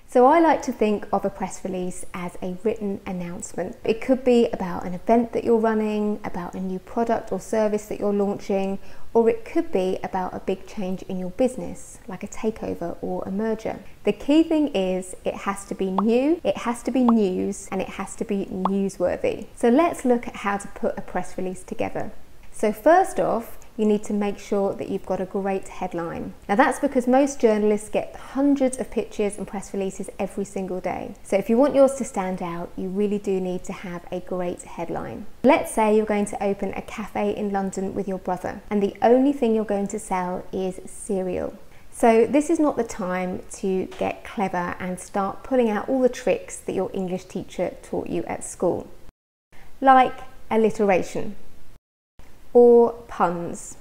So I like to think of a press release as a written announcement. It could be about an event that you're running, about a new product or service that you're launching, or it could be about a big change in your business, like a takeover or a merger. The key thing is it has to be new, it has to be news, and it has to be newsworthy. So let's look at how to put a press release together. So first off, you need to make sure that you've got a great headline. Now that's because most journalists get hundreds of pictures and press releases every single day. So if you want yours to stand out, you really do need to have a great headline. Let's say you're going to open a cafe in London with your brother, and the only thing you're going to sell is cereal. So this is not the time to get clever and start pulling out all the tricks that your English teacher taught you at school, like alliteration or puns.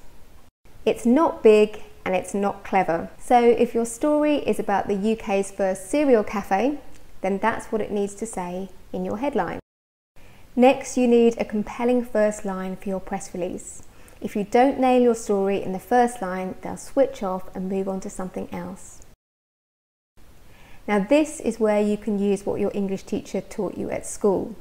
It's not big and it's not clever. So if your story is about the UK's first cereal cafe, then that's what it needs to say in your headline. Next, you need a compelling first line for your press release. If you don't nail your story in the first line, they'll switch off and move on to something else. Now this is where you can use what your English teacher taught you at school.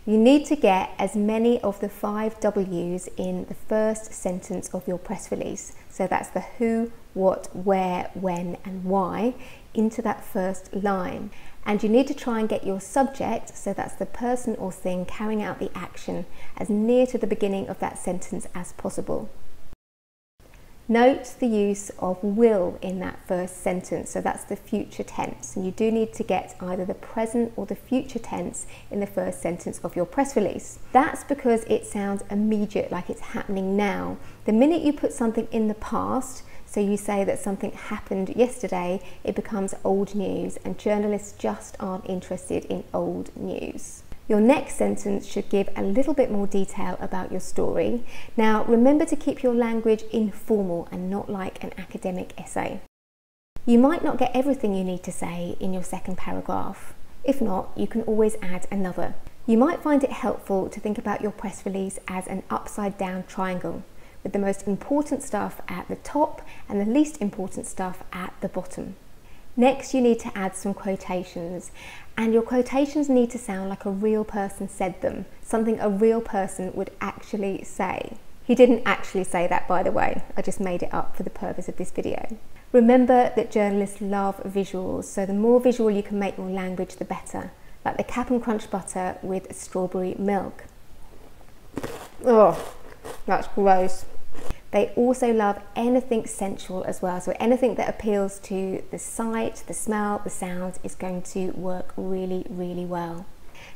You need to get as many of the 5 W's in the first sentence of your press release. So that's the who, what, where, when, and why into that first line. And you need to try and get your subject, so that's the person or thing carrying out the action, as near to the beginning of that sentence as possible. Note the use of will in that first sentence, so that's the future tense, and you do need to get either the present or the future tense in the first sentence of your press release. That's because it sounds immediate, like it's happening now. The minute you put something in the past, so you say that something happened yesterday, it becomes old news, and journalists just aren't interested in old news. Your next sentence should give a little bit more detail about your story. Now, remember to keep your language informal and not like an academic essay. You might not get everything you need to say in your second paragraph. If not, you can always add another. You might find it helpful to think about your press release as an upside down triangle, with the most important stuff at the top and the least important stuff at the bottom. Next, you need to add some quotations, and your quotations need to sound like a real person said them, something a real person would actually say. He didn't actually say that, by the way, I just made it up for the purpose of this video. Remember that journalists love visuals, so the more visual you can make your language, the better, like the Cap'n Crunch butter with strawberry milk. Oh, that's gross. They also love anything sensual as well, so anything that appeals to the sight, the smell, the sound is going to work really, really well.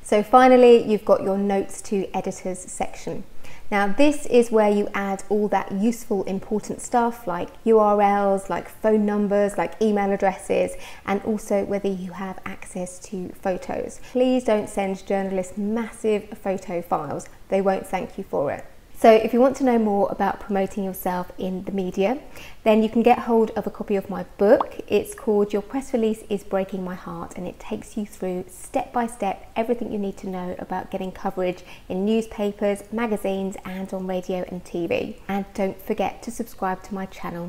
So finally, you've got your notes to editors section. Now this is where you add all that useful, important stuff like URLs, like phone numbers, like email addresses, and also whether you have access to photos. Please don't send journalists massive photo files. They won't thank you for it. So if you want to know more about promoting yourself in the media, then you can get hold of a copy of my book. It's called Your Press Release is Breaking My Heart, and it takes you through step by step everything you need to know about getting coverage in newspapers, magazines, and on radio and TV. And don't forget to subscribe to my channel.